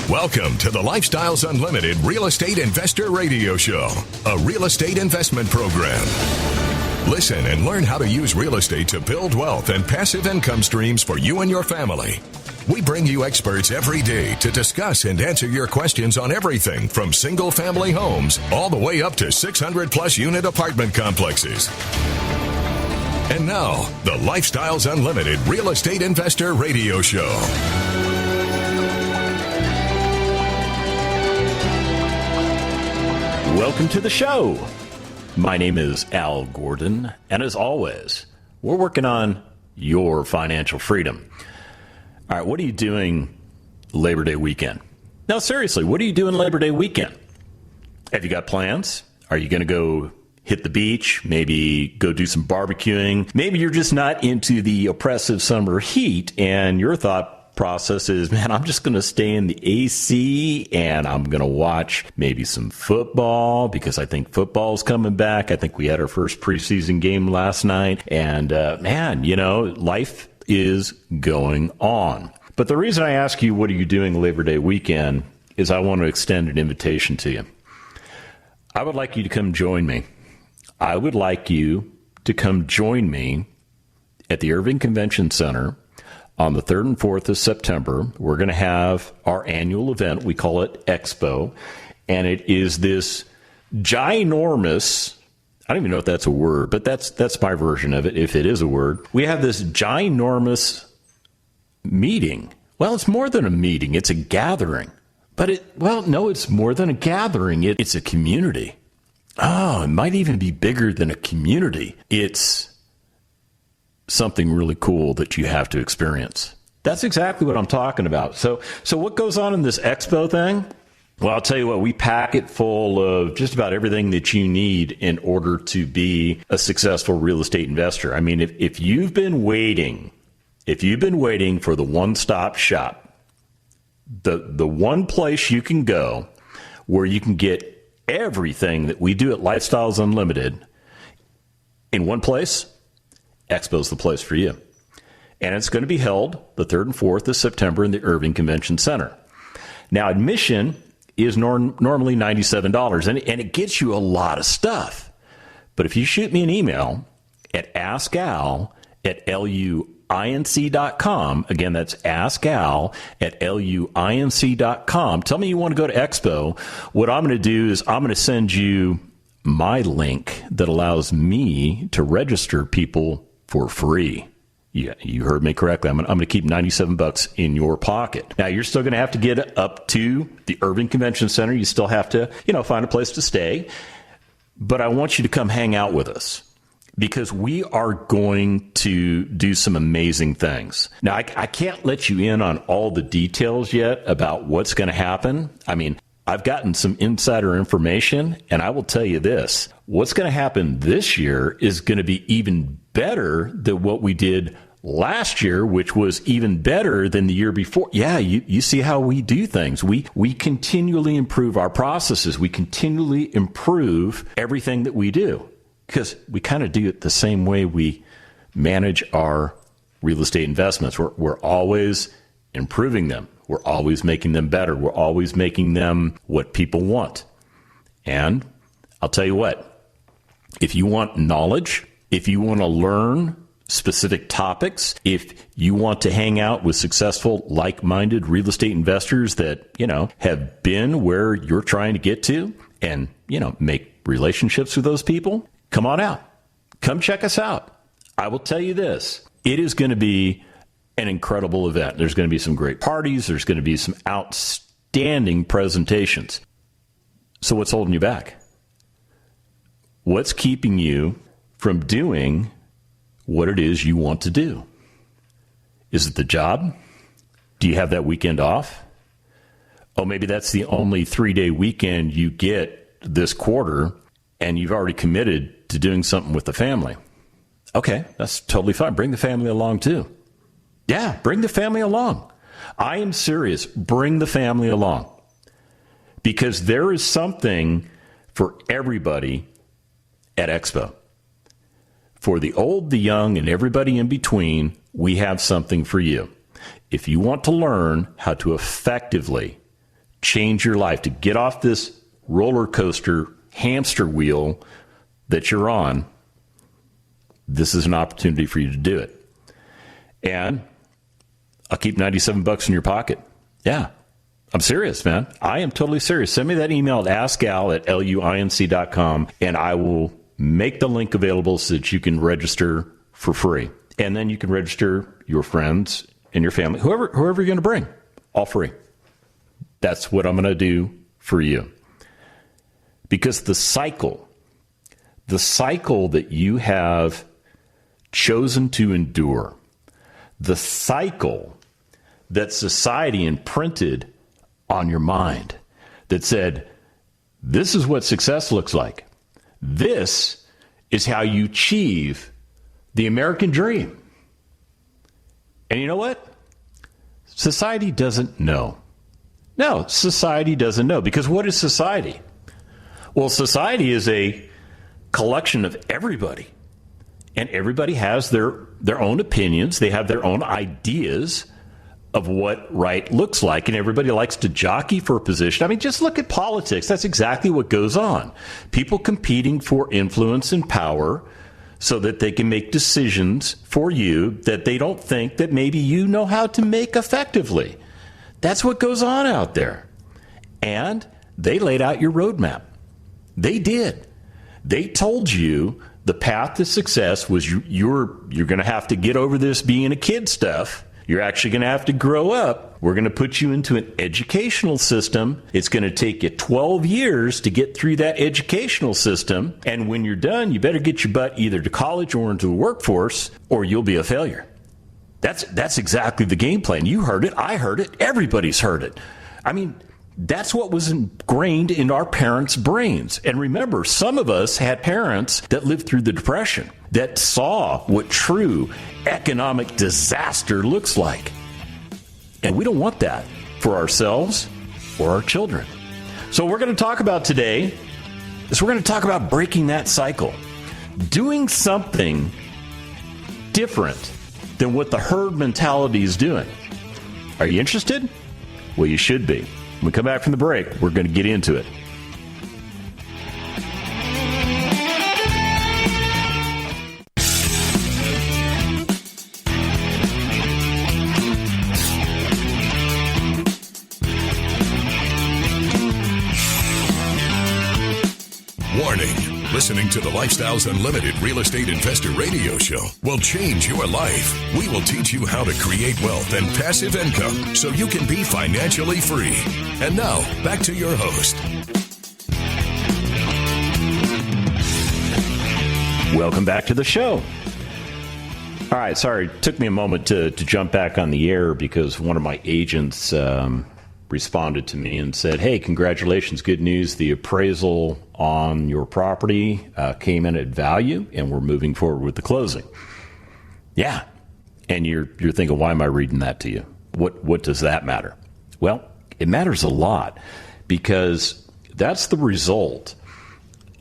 Welcome to the Lifestyles Unlimited Real Estate Investor Radio Show, a real estate investment program. Listen and learn how to use real estate to build wealth and passive income streams for you and your family. We bring you experts every day to discuss and answer your questions on everything from single-family homes all the way up to 600-plus unit apartment complexes. And now, the Lifestyles Unlimited Real Estate Investor Radio Show. Welcome to the show. My name is Al Gordon, and as always, we're working on your financial freedom. All right, what are you doing Labor Day weekend? Now, seriously, what are you doing Labor Day weekend? Have you got plans? Are you going to go hit the beach? Maybe go do some barbecuing? Maybe you're just not into the oppressive summer heat, and your thought process is, man, I'm just going to stay in the AC and I'm going to watch maybe some football because I think football's coming back. I think we had our first preseason game last night. And man, you know, life is going on. But the reason I ask you, what are you doing Labor Day weekend, is I want to extend an invitation to you. I would like you to come join me. I would like you to come join me at the Irving Convention Center on the 3rd and 4th of September. We're going to have our annual event. We call it Expo. And it is this ginormous, I don't even know if that's a word, but that's my version of it, if it is a word. We have this ginormous meeting. Well, it's more than a meeting. It's a gathering. But it's more than a gathering. It's a community. Oh, it might even be bigger than a community. It's something really cool that you have to experience. That's exactly what I'm talking about. So what goes on in this expo thing? Well, I'll tell you what, we pack it full of just about everything that you need in order to be a successful real estate investor. I mean, if you've been waiting for the one-stop shop, the one place you can go where you can get everything that we do at Lifestyles Unlimited in one place, Expo's the place for you. And it's going to be held the 3rd and 4th of September in the Irving Convention Center. Now, admission is normally $97, and it gets you a lot of stuff. But if you shoot me an email at askal@luinc.com, again, that's askal@luinc.com, tell me you want to go to Expo. What I'm going to do is I'm going to send you my link that allows me to register people for free. Yeah, you heard me correctly. I'm going to keep $97 in your pocket. Now, you're still going to have to get up to the Irving Convention Center. You still have to, find a place to stay. But I want you to come hang out with us because we are going to do some amazing things. Now, I can't let you in on all the details yet about what's going to happen. I mean, I've gotten some insider information, and I will tell you this. What's going to happen this year is going to be even better than what we did last year, which was even better than the year before. Yeah, you see how we do things. We continually improve our processes. We continually improve everything that we do because we kind of do it the same way we manage our real estate investments. We're always improving them. We're always making them better. We're always making them what people want. And I'll tell you what, if you want knowledge, if you want to learn specific topics, if you want to hang out with successful, like-minded real estate investors that, have been where you're trying to get to and, make relationships with those people, come on out. Come check us out. I will tell you this, it is going to be an incredible event. There's going to be some great parties. There's going to be some outstanding presentations. So what's holding you back? What's keeping you from doing what it is you want to do? Is it the job? Do you have that weekend off? Oh, maybe that's the only 3-day weekend you get this quarter, and you've already committed to doing something with the family. Okay, that's totally fine. Bring the family along too. Yeah, bring the family along. I am serious. Bring the family along. Because there is something for everybody at Expo. For the old, the young, and everybody in between, we have something for you. If you want to learn how to effectively change your life, to get off this roller coaster hamster wheel that you're on, this is an opportunity for you to do it. And I'll keep $97 in your pocket. Yeah, I'm serious, man. I am totally serious. Send me that email at askal@luinc.com, and I will make the link available so that you can register for free. And then you can register your friends and your family, whoever you're going to bring, all free. That's what I'm going to do for you. Because the cycle that you have chosen to endure, the cycle that society imprinted on your mind that said, this is what success looks like. This is how you achieve the American dream. And you know what? Society doesn't know. No, society doesn't know. Because what is society? Well, society is a collection of everybody. And everybody has their own opinions. They have their own ideas of what right looks like. And everybody likes to jockey for a position. I mean, just look at politics. That's exactly what goes on. People competing for influence and power so that they can make decisions for you that they don't think that maybe you know how to make effectively. That's what goes on out there. And they laid out your roadmap. They did. They told you the path to success was you're going to have to get over this being a kid stuff. You're actually going to have to grow up. We're going to put you into an educational system. It's going to take you 12 years to get through that educational system. And when you're done, you better get your butt either to college or into the workforce, or you'll be a failure. That's exactly the game plan. You heard it. I heard it. Everybody's heard it. I mean, that's what was ingrained in our parents' brains. And remember, some of us had parents that lived through the Depression, that saw what true economic disaster looks like. And we don't want that for ourselves or our children. So what we're going to talk about today is we're going to talk about breaking that cycle, doing something different than what the herd mentality is doing. Are you interested? Well, you should be. When we come back from the break, we're going to get into it. Warning. Listening to the Lifestyles Unlimited Real Estate Investor Radio Show will change your life. We will teach you how to create wealth and passive income so you can be financially free. And now, back to your host. Welcome back to the show. All right, sorry, it took me a moment to jump back on the air because one of my agents responded to me and said, hey, congratulations, good news. The appraisal on your property came in at value, and we're moving forward with the closing. Yeah. And you're thinking, why am I reading that to you? What does that matter? Well, it matters a lot because that's the result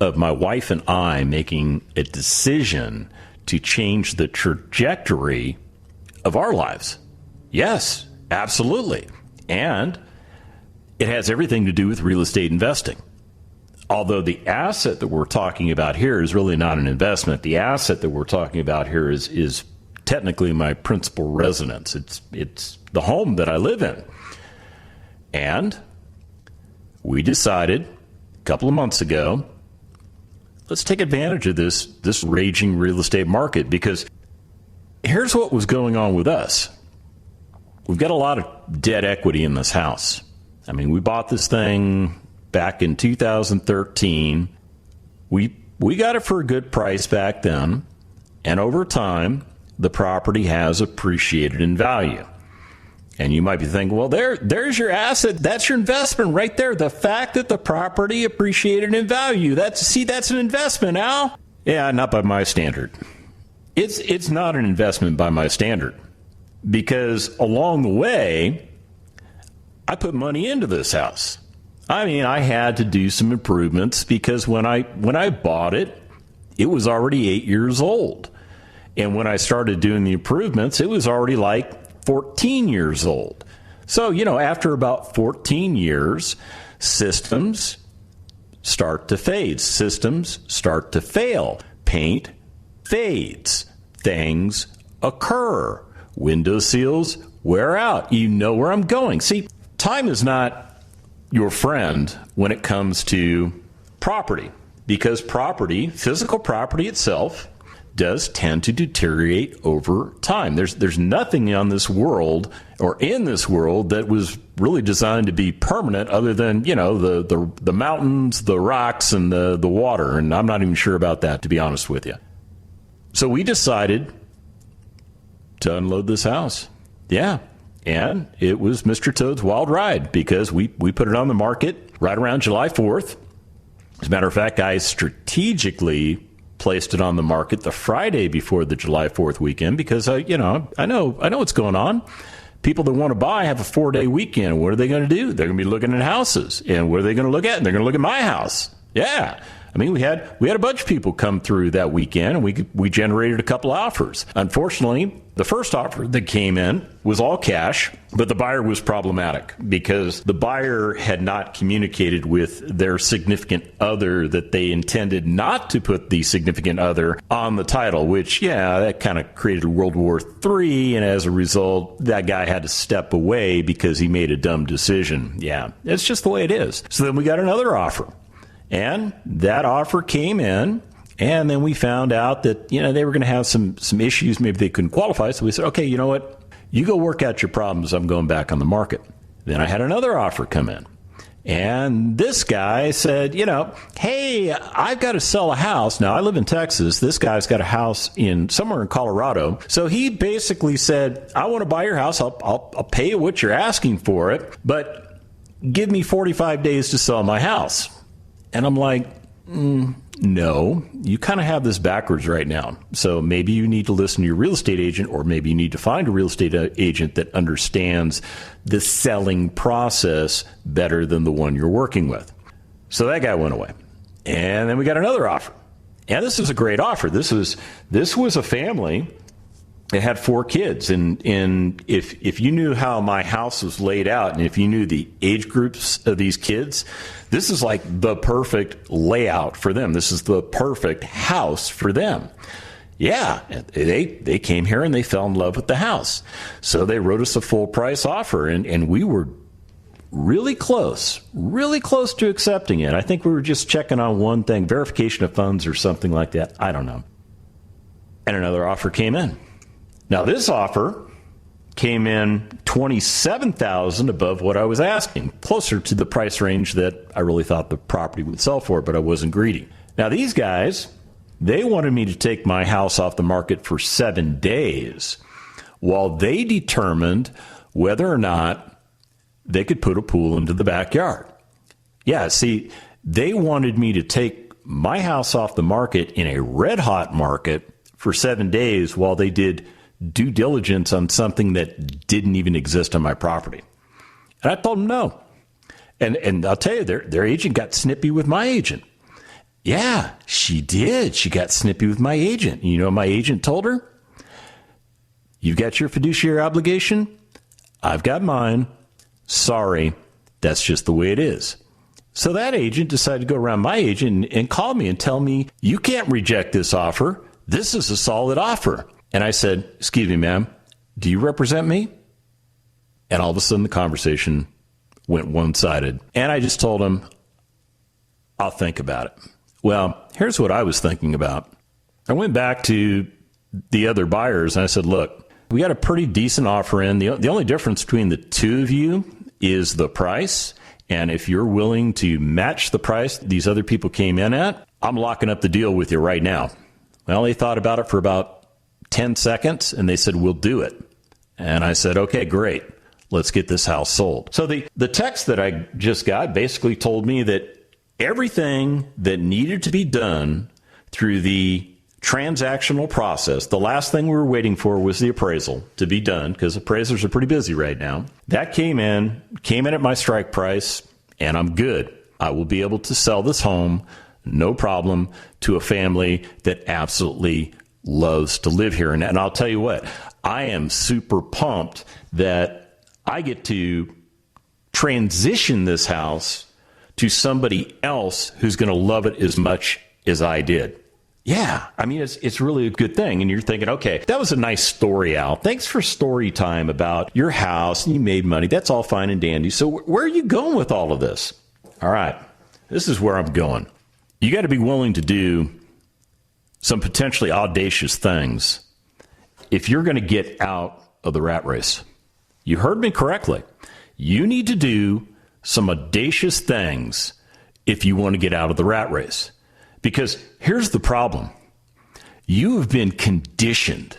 of my wife and I making a decision to change the trajectory of our lives. Yes, absolutely. And it has everything to do with real estate investing. Although the asset that we're talking about here is really not an investment. The asset that we're talking about here is technically my principal residence. It's the home that I live in. And we decided a couple of months ago, let's take advantage of this raging real estate market, because here's what was going on with us. We've got a lot of debt equity in this house. I mean, we bought this thing back in 2013. We got it for a good price back then, and over time, the property has appreciated in value. And you might be thinking, well, there's your asset. That's your investment right there. The fact that the property appreciated in value. That's an investment, Al. Yeah, not by my standard. It's not an investment by my standard, because along the way, I put money into this house. I mean, I had to do some improvements because when I bought it, it was already 8 years old. And when I started doing the improvements, it was already like 14 years old. So, after about 14 years, systems start to fade. Systems start to fail. Paint fades. Things occur. Window seals wear out. You know where I'm going. See, time is not your friend when it comes to property, because property, physical property itself, does tend to deteriorate over time. There's nothing on this world or in this world that was really designed to be permanent other than, the mountains, the rocks, and the water. And I'm not even sure about that, to be honest with you. So we decided to unload this house. Yeah. And it was Mr. Toad's wild ride, because we put it on the market right around July 4th. As a matter of fact, I strategically placed it on the market the Friday before the July 4th weekend, because I know what's going on. People that want to buy have a 4-day weekend. What are they going to do? They're going to be looking at houses. And what are they going to look at? And they're going to look at my house. Yeah. I mean, we had a bunch of people come through that weekend, and we generated a couple offers. Unfortunately, the first offer that came in was all cash, but the buyer was problematic because the buyer had not communicated with their significant other that they intended not to put the significant other on the title, which, that kind of created World War III, and as a result, that guy had to step away because he made a dumb decision. Yeah, it's just the way it is. So then we got another offer. And that offer came in, and then we found out that, they were going to have some issues. Maybe they couldn't qualify. So we said, okay, you know what? You go work out your problems. I'm going back on the market. Then I had another offer come in. And this guy said, hey, I've got to sell a house. Now, I live in Texas. This guy's got a house somewhere in Colorado. So he basically said, I want to buy your house. I'll pay you what you're asking for it, but give me 45 days to sell my house. And I'm like, no, you kind of have this backwards right now. So maybe you need to listen to your real estate agent, or maybe you need to find a real estate agent that understands the selling process better than the one you're working with. So that guy went away. And then we got another offer. And this is a great offer. This was a family that had 4 kids. And if you knew how my house was laid out, and if you knew the age groups of these kids, this is like the perfect layout for them. This is the perfect house for them. Yeah, they came here and they fell in love with the house. So they wrote us a full price offer, and we were really close to accepting it. I think we were just checking on one thing, verification of funds or something like that. I don't know. And another offer came in. Now, this offer came in $27,000 above what I was asking, closer to the price range that I really thought the property would sell for, but I wasn't greedy. Now, these guys, they wanted me to take my house off the market for 7 days while they determined whether or not they could put a pool into the backyard. Yeah, see, they wanted me to take my house off the market in a red-hot market for 7 days while they did due diligence on something that didn't even exist on my property. And I told them no. And I'll tell you, their agent got snippy with my agent. Yeah, she did. She got snippy with my agent. You know what my agent told her? You've got your fiduciary obligation. I've got mine. Sorry, that's just the way it is. So that agent decided to go around my agent and call me and tell me, you can't reject this offer. This is a solid offer. And I said, excuse me, ma'am, do you represent me? And all of a sudden the conversation went one-sided. And I just told him, I'll think about it. Well, here's what I was thinking about. I went back to the other buyers and I said, look, we got a pretty decent offer in. The only difference between the two of you is the price. And if you're willing to match the price these other people came in at, I'm locking up the deal with you right now. Well, they thought about it for about 10 seconds, and they said, we'll do it. And I said, okay, great. Let's get this house sold. So the text that I just got basically told me that everything that needed to be done through the transactional process, the last thing we were waiting for was the appraisal to be done, because appraisers are pretty busy right now. That came in at my strike price, and I'm good. I will be able to sell this home, no problem, to a family that absolutely loves to live here. And I'll tell you what, I am super pumped that I get to transition this house to somebody else who's going to love it as much as I did. Yeah, I mean, it's really a good thing. And you're thinking, okay, that was a nice story, Al. Thanks for story time about your house and you made money. That's all fine and dandy. So where are you going with all of this? All right, this is where I'm going. You got to be willing to do some potentially audacious things if you're going to get out of the rat race. You heard me correctly. You need to do some audacious things if you want to get out of the rat race. Because here's the problem. You have been conditioned.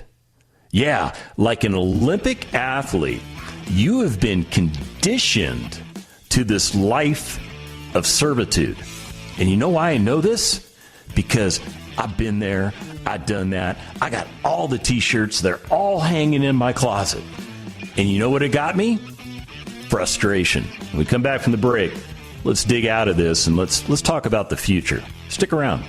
Yeah, like an Olympic athlete, you have been conditioned to this life of servitude. And you know why I know this? Because I've been there, I've done that. I got all the T-shirts. They're all hanging in my closet. And you know what it got me? Frustration. When we come back from the break, let's dig out of this and let's talk about the future. Stick around.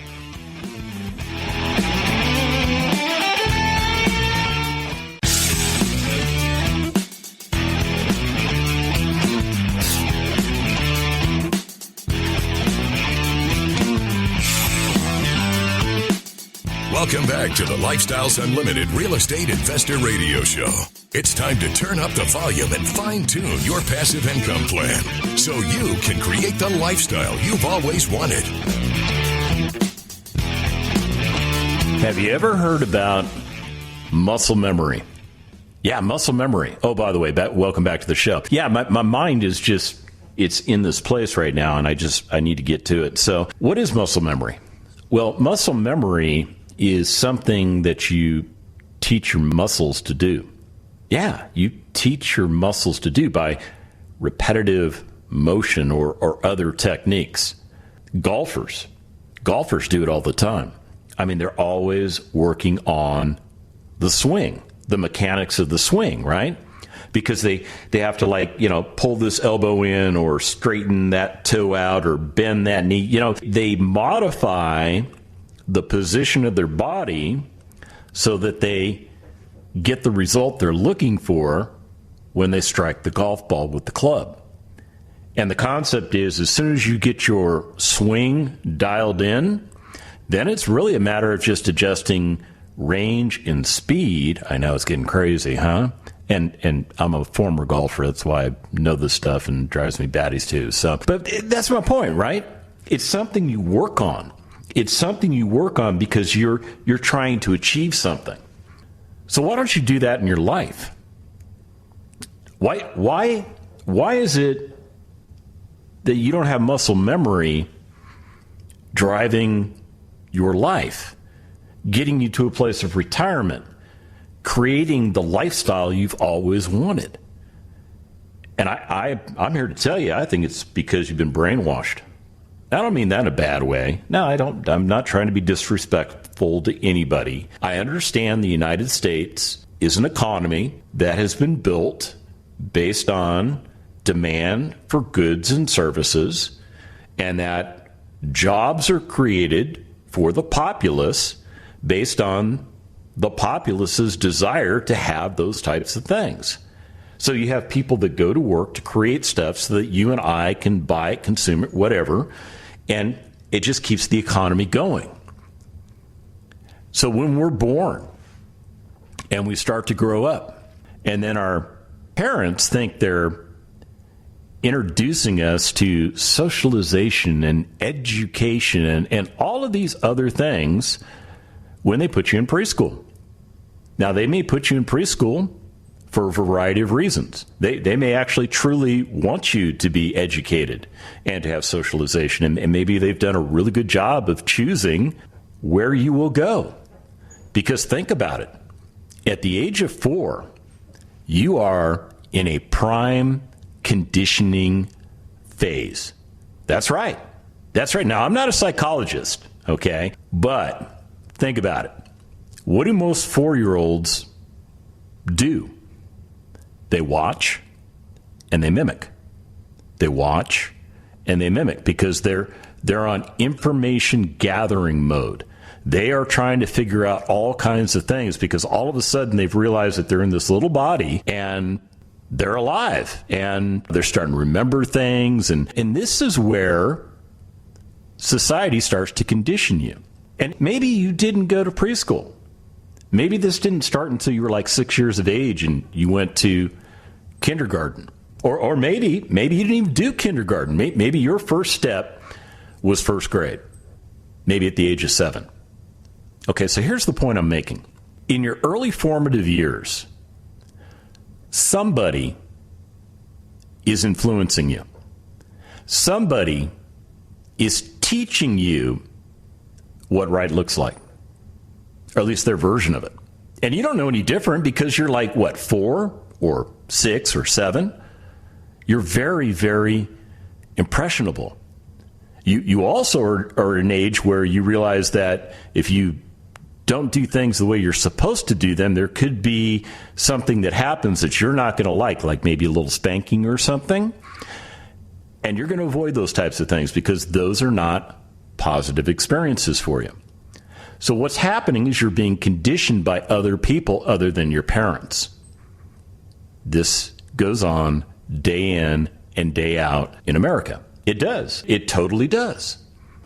Welcome back to the Lifestyles Unlimited Real Estate Investor Radio Show. It's time to turn up the volume and fine-tune your passive income plan so you can create the lifestyle you've always wanted. Have you ever heard about muscle memory? Yeah, muscle memory. Oh, by the way, welcome back to the show. Yeah, my mind is just, it's in this place right now, and I need to get to it. So what is muscle memory? Well, muscle memory is something that you teach your muscles to do. Yeah, you teach your muscles to do by repetitive motion or other techniques. Golfers do it all the time. I mean, they're always working on the swing, the mechanics of the swing, right? Because they have to pull this elbow in or straighten that toe out or bend that knee. They modify the position of their body so that they get the result they're looking for when they strike the golf ball with the club. And the concept is, as soon as you get your swing dialed in, then it's really a matter of just adjusting range and speed. I know it's getting crazy, huh? And I'm a former golfer. That's why I know this stuff and it drives me batties too. But that's my point, right? It's something you work on. It's something you work on because you're trying to achieve something. So why don't you do that in your life? Why is it that you don't have muscle memory driving your life, getting you to a place of retirement, creating the lifestyle you've always wanted? And I'm here to tell you, I think it's because you've been brainwashed. I don't mean that in a bad way. No, I don't. I'm not trying to be disrespectful to anybody. I understand the United States is an economy that has been built based on demand for goods and services, and that jobs are created for the populace based on the populace's desire to have those types of things. So you have people that go to work to create stuff so that you and I can buy it, consume it, whatever, and it just keeps the economy going. So when we're born and we start to grow up, and then our parents think they're introducing us to socialization and education and all of these other things when they put you in preschool. Now, they may put you in preschool for a variety of reasons. They may actually truly want you to be educated and to have socialization. And maybe they've done a really good job of choosing where you will go. Because think about it. At the age of 4, you are in a prime conditioning phase. That's right. That's right. Now, I'm not a psychologist, okay? But think about it. What do most 4-year-olds do? They watch and they mimic. They watch and they mimic because they're on information gathering mode. They are trying to figure out all kinds of things because all of a sudden they've realized that they're in this little body and they're alive and they're starting to remember things. And this is where society starts to condition you. And maybe you didn't go to preschool. Maybe this didn't start until you were like 6 years of age and you went to kindergarten. Or maybe you didn't even do kindergarten. Maybe your first step was first grade, maybe at the age of 7. Okay, so here's the point I'm making. In your early formative years, somebody is influencing you. Somebody is teaching you what right looks like, or at least their version of it. And you don't know any different because you're like, 4 or 6 or 7? You're very, very impressionable. You also are at an age where you realize that if you don't do things the way you're supposed to do them, there could be something that happens that you're not going to like maybe a little spanking or something. And you're going to avoid those types of things because those are not positive experiences for you. So what's happening is you're being conditioned by other people other than your parents. This goes on day in and day out in America. It does. It totally does.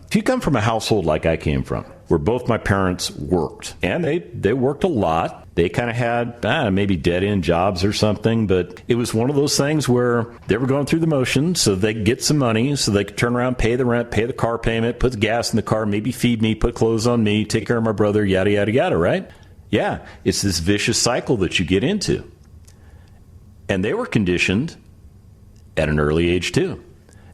If you come from a household like I came from, where both my parents worked, and they worked a lot. They kind of had maybe dead-end jobs or something, but it was one of those things where they were going through the motions so they could get some money, so they could turn around, pay the rent, pay the car payment, put the gas in the car, maybe feed me, put clothes on me, take care of my brother, yada, yada, yada, right? Yeah, it's this vicious cycle that you get into. And they were conditioned at an early age, too.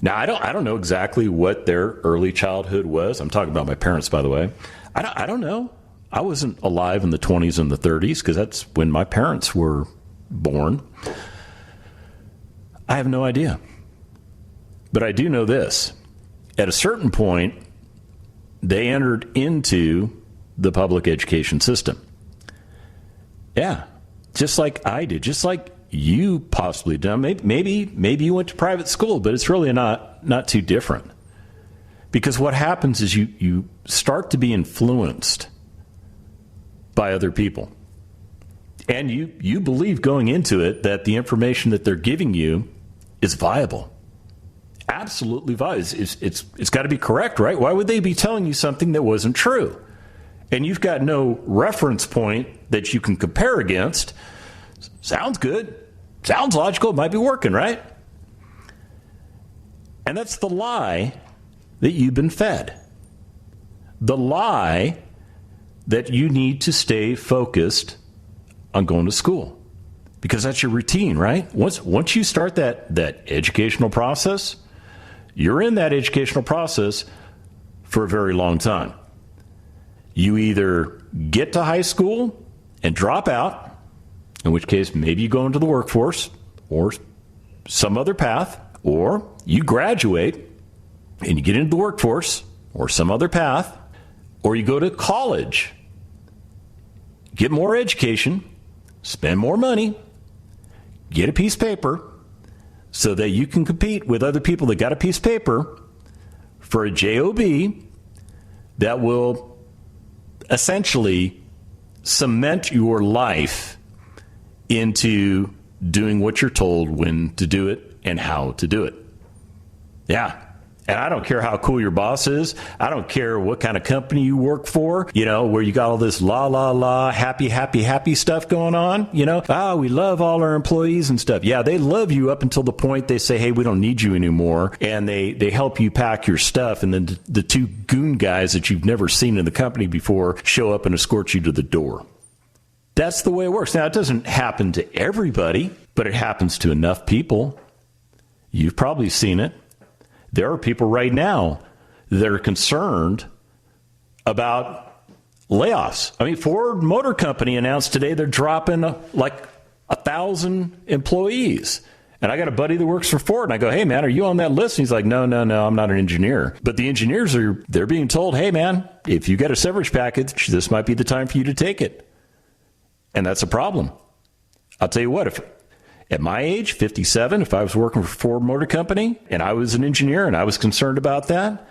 Now, I don't know exactly what their early childhood was. I'm talking about my parents, by the way. I don't know. I wasn't alive in the 20s and the 30s because that's when my parents were born. I have no idea. But I do know this. At a certain point, they entered into the public education system. Yeah, just like I did, just like you possibly done. Maybe you went to private school, but it's really not too different. Because what happens is you start to be influenced by other people. And you believe going into it that the information that they're giving you is viable. Absolutely viable. It's got to be correct, right? Why would they be telling you something that wasn't true? And you've got no reference point that you can compare against. Sounds good. Sounds logical. It might be working, right? And that's the lie that you've been fed. The lie that you need to stay focused on going to school. Because that's your routine, right? Once you start that educational process, you're in that educational process for a very long time. You either get to high school and drop out, in which case maybe you go into the workforce or some other path, or you graduate and you get into the workforce or some other path, or you go to college, get more education, spend more money, get a piece of paper so that you can compete with other people that got a piece of paper for a job that will essentially cement your life into doing what you're told when to do it and how to do it. Yeah. And I don't care how cool your boss is. I don't care what kind of company you work for, where you got all this happy stuff going on, we love all our employees and stuff. Yeah, they love you up until the point they say, hey, we don't need you anymore. And they help you pack your stuff. And then the two goon guys that you've never seen in the company before show up and escort you to the door. That's the way it works. Now, it doesn't happen to everybody, but it happens to enough people. You've probably seen it. There are people right now that are concerned about layoffs. I mean, Ford Motor Company announced today they're dropping like 1,000 employees. And I got a buddy that works for Ford, and I go, hey, man, are you on that list? And he's like, no, I'm not an engineer. But the engineers they're being told, hey, man, if you got a severance package, this might be the time for you to take it. And that's a problem. I'll tell you what, if at my age, 57, if I was working for Ford Motor Company and I was an engineer and I was concerned about that,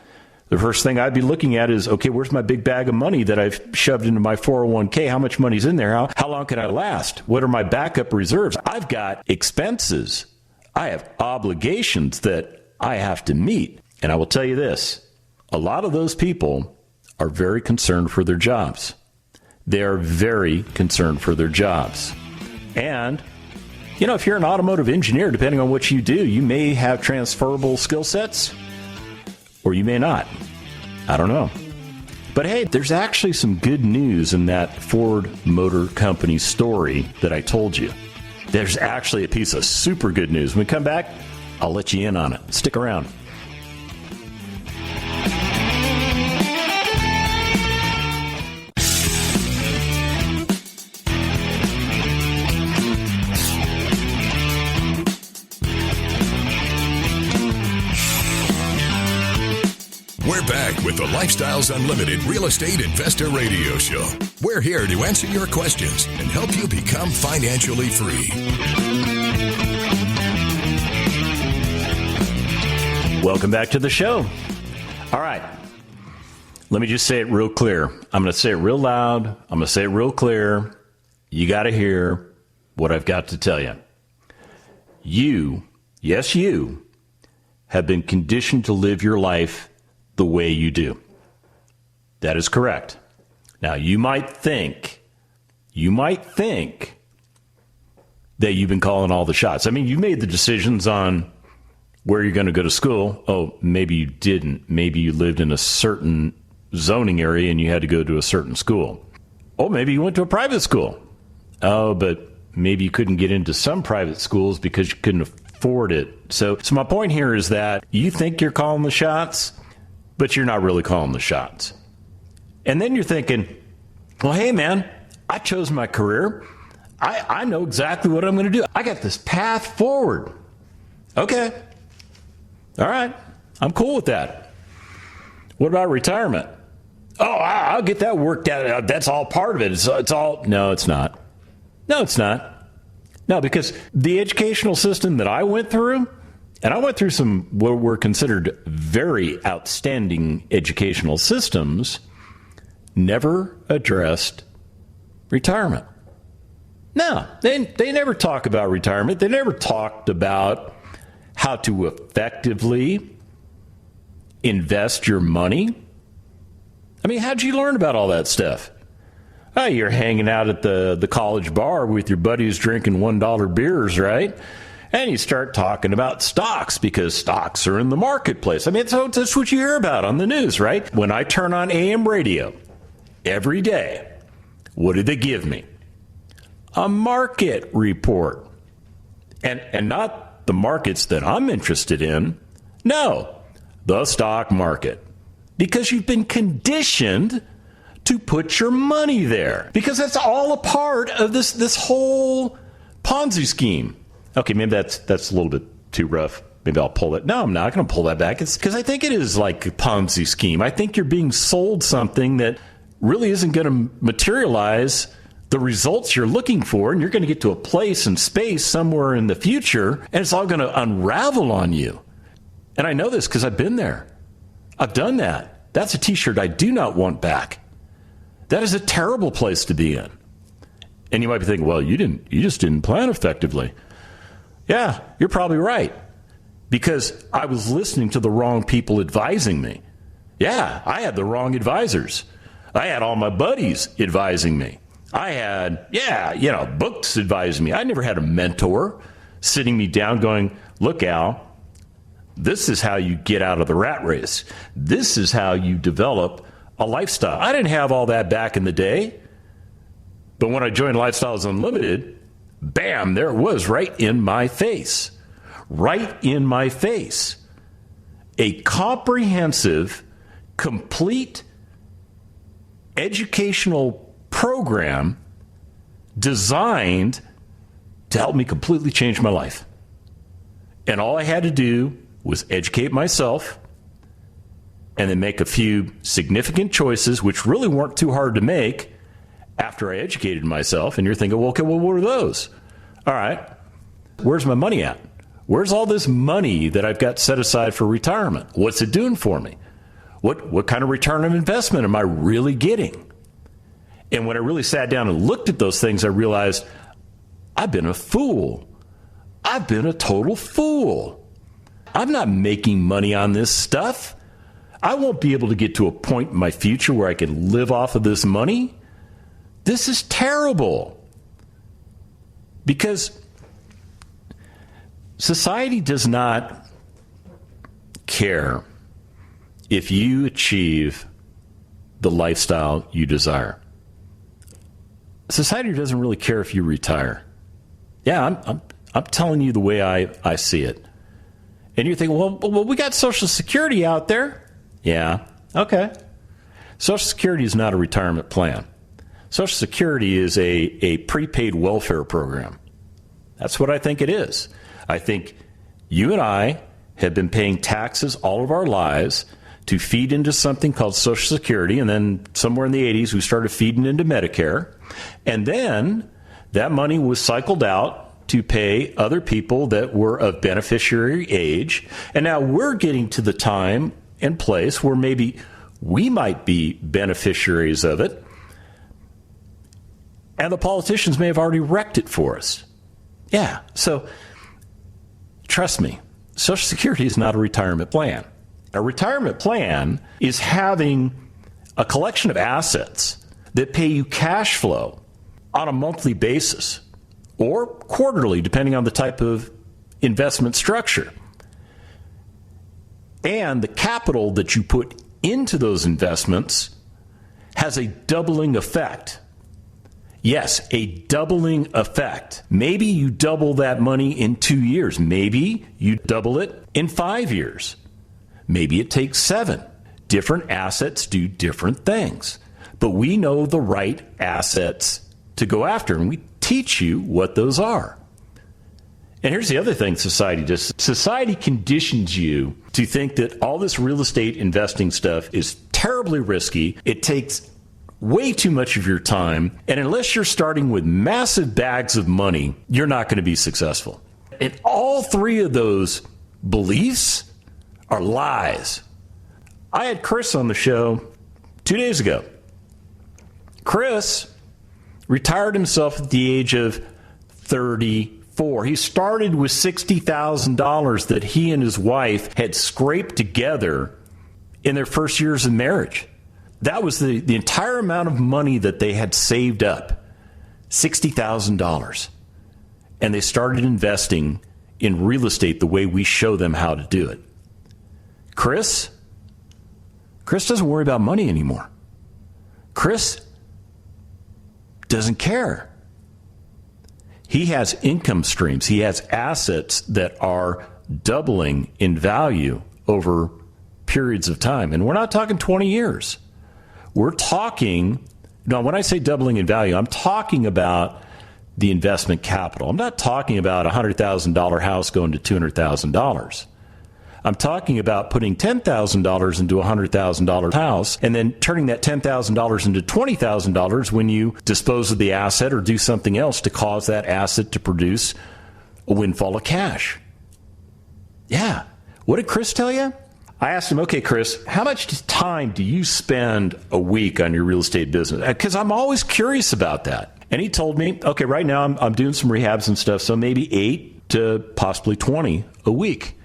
The first thing I'd be looking at is, okay, where's my big bag of money that I've shoved into my 401k? How much money's in there? How long can I last? What are my backup reserves? I've got expenses. I have obligations that I have to meet. And I will tell you this, a lot of those people are very concerned for their jobs. They are very concerned for their jobs. And, if you're an automotive engineer, depending on what you do, you may have transferable skill sets, or you may not. I don't know. But hey, there's actually some good news in that Ford Motor Company story that I told you. There's actually a piece of super good news. When we come back, I'll let you in on it. Stick around. We're back with the Lifestyles Unlimited Real Estate Investor Radio Show. We're here to answer your questions and help you become financially free. Welcome back to the show. All right. Let me just say it real clear. I'm going to say it real loud. I'm going to say it real clear. You got to hear what I've got to tell you. You, yes, you, have been conditioned to live your life the way you do. That is correct. Now, you might think that you've been calling all the shots. I mean, you made the decisions on where you're going to go to school. Oh, maybe you didn't. Maybe you lived in a certain zoning area and you had to go to a certain school. Oh, maybe you went to a private school. Oh, but maybe you couldn't get into some private schools because you couldn't afford it. So my point here is that you think you're calling the shots, but you're not really calling the shots. And then you're thinking, well, hey, man, I chose my career. I know exactly what I'm going to do. I got this path forward. Okay. All right. I'm cool with that. What about retirement? Oh, I'll get that worked out. That's all part of it. It's all. No, it's not. No, it's not. No, because the educational system that I went through, and I went through some what were considered very outstanding educational systems, never addressed retirement. No, they never talk about retirement. They never talked about how to effectively invest your money. I mean, how'd you learn about all that stuff? Oh, you're hanging out at the college bar with your buddies drinking $1 beers, right? And you start talking about stocks because stocks are in the marketplace. I mean, that's what you hear about on the news, right? When I turn on AM radio every day, what do they give me? A market report. And not the markets that I'm interested in. No, the stock market. Because you've been conditioned to put your money there. Because that's all a part of this whole Ponzi scheme. Okay, maybe that's a little bit too rough. Maybe I'll pull it. No, I'm not going to pull that back. It's because I think it is like a Ponzi scheme. I think you're being sold something that really isn't going to materialize the results you're looking for, and you're going to get to a place and space somewhere in the future, and it's all going to unravel on you. And I know this because I've been there. I've done that. That's a T-shirt I do not want back. That is a terrible place to be in. And you might be thinking, well, you just didn't plan effectively. Yeah, you're probably right. Because I was listening to the wrong people advising me. Yeah, I had the wrong advisors. I had all my buddies advising me. I had, books advising me. I never had a mentor sitting me down going, look, Al, this is how you get out of the rat race. This is how you develop a lifestyle. I didn't have all that back in the day. But when I joined Lifestyles Unlimited, bam, there it was right in my face. Right in my face. A comprehensive, complete educational program designed to help me completely change my life. And all I had to do was educate myself and then make a few significant choices, which really weren't too hard to make after I educated myself. And you're thinking, well, okay, well, what are those? All right, where's my money at? Where's all this money that I've got set aside for retirement? What's it doing for me? What kind of return on investment am I really getting? And when I really sat down and looked at those things, I realized I've been a fool. I've been a total fool. I'm not making money on this stuff. I won't be able to get to a point in my future where I can live off of this money. This is terrible. Because society does not care if you achieve the lifestyle you desire. Society doesn't really care if you retire. Yeah, I'm telling you the way I see it. And you're thinking, well, we got Social Security out there. Yeah, okay. Social Security is not a retirement plan. Social Security is a prepaid welfare program. That's what I think it is. I think you and I have been paying taxes all of our lives to feed into something called Social Security, and then somewhere in the 80s we started feeding into Medicare, and then that money was cycled out to pay other people that were of beneficiary age, and now we're getting to the time and place where maybe we might be beneficiaries of it, and the politicians may have already wrecked it for us. Yeah, so trust me, Social Security is not a retirement plan. A retirement plan is having a collection of assets that pay you cash flow on a monthly basis or quarterly, depending on the type of investment structure. And the capital that you put into those investments has a doubling effect. Yes, a doubling effect. Maybe you double that money in 2 years. Maybe you double it in 5 years. Maybe it takes 7. Different assets do different things. But we know the right assets to go after, and we teach you what those are. And here's the other thing society does. Society conditions you to think that all this real estate investing stuff is terribly risky. It takes way too much of your time. And unless you're starting with massive bags of money, you're not going to be successful. And all three of those beliefs are lies. I had Chris on the show 2 days ago. Chris retired himself at the age of 34. He started with $60,000 that he and his wife had scraped together in their first years of marriage. That was the entire amount of money that they had saved up, $60,000. And they started investing in real estate the way we show them how to do it. Chris doesn't worry about money anymore. Chris doesn't care. He has income streams. He has assets that are doubling in value over periods of time. And we're not talking 20 years. We're talking, now when I say doubling in value, I'm talking about the investment capital. I'm not talking about a $100,000 house going to $200,000. I'm talking about putting $10,000 into a $100,000 house and then turning that $10,000 into $20,000 when you dispose of the asset or do something else to cause that asset to produce a windfall of cash. Yeah. What did Chris tell you? I asked him, okay, Chris, how much time do you spend a week on your real estate business? Because I'm always curious about that. And he told me, okay, right now I'm doing some rehabs and stuff, so maybe 8 to possibly 20 a week.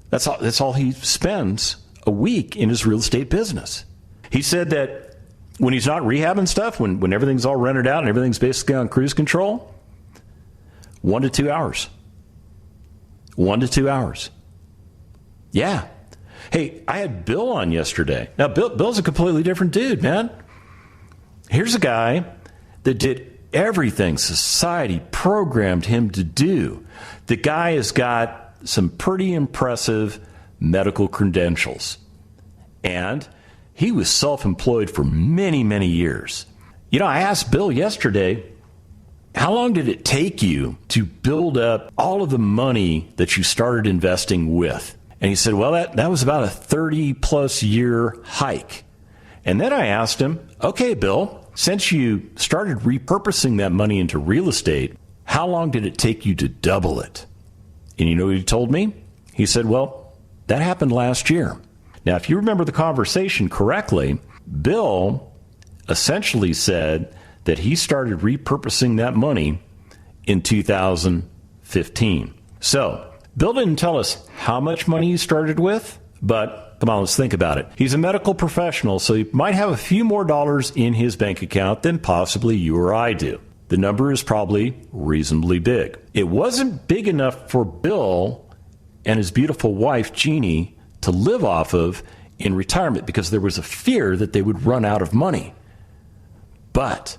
That's all he spends a week in his real estate business. He said that when he's not rehabbing stuff, when everything's all rented out and everything's basically on cruise control, 1 to 2 hours. 1 to 2 hours. Yeah. Hey, I had Bill on yesterday. Now, Bill's a completely different dude, man. Here's a guy that did everything society programmed him to do. The guy has got some pretty impressive medical credentials. And he was self-employed for many, many years. You know, I asked Bill yesterday, how long did it take you to build up all of the money that you started investing with? And he said, well, that was about a 30-plus year hike. And then I asked him, okay, Bill, since you started repurposing that money into real estate, how long did it take you to double it? And you know what he told me? He said, well, that happened last year. Now, if you remember the conversation correctly, Bill essentially said that he started repurposing that money in 2015. So, Bill didn't tell us how much money he started with, but come on, let's think about it. He's a medical professional, so he might have a few more dollars in his bank account than possibly you or I do. The number is probably reasonably big. It wasn't big enough for Bill and his beautiful wife, Jeannie, to live off of in retirement because there was a fear that they would run out of money. But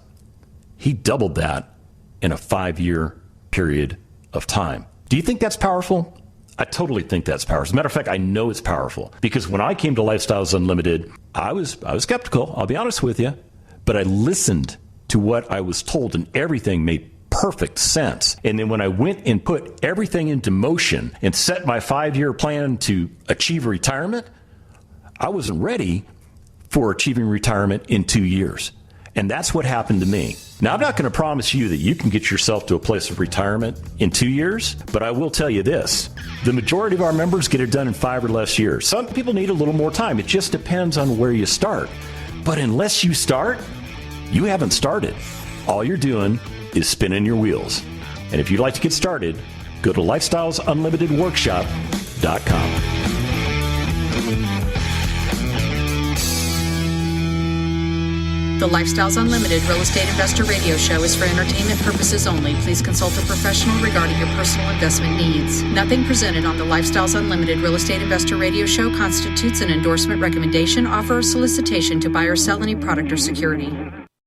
he doubled that in a 5-year period of time. Do you think that's powerful? I totally think that's powerful. As a matter of fact, I know it's powerful because when I came to Lifestyles Unlimited, I was skeptical, I'll be honest with you, but I listened to what I was told and everything made perfect sense. And then when I went and put everything into motion and set my 5-year plan to achieve retirement, I wasn't ready for achieving retirement in 2 years. And that's what happened to me. Now, I'm not going to promise you that you can get yourself to a place of retirement in 2 years, but I will tell you this. The majority of our members get it done in 5 or less years. Some people need a little more time. It just depends on where you start. But unless you start, you haven't started. All you're doing is spinning your wheels. And if you'd like to get started, go to lifestylesunlimitedworkshop.com. The Lifestyles Unlimited Real Estate Investor Radio Show is for entertainment purposes only. Please consult a professional regarding your personal investment needs. Nothing presented on the Lifestyles Unlimited Real Estate Investor Radio Show constitutes an endorsement, recommendation, offer, or solicitation to buy or sell any product or security.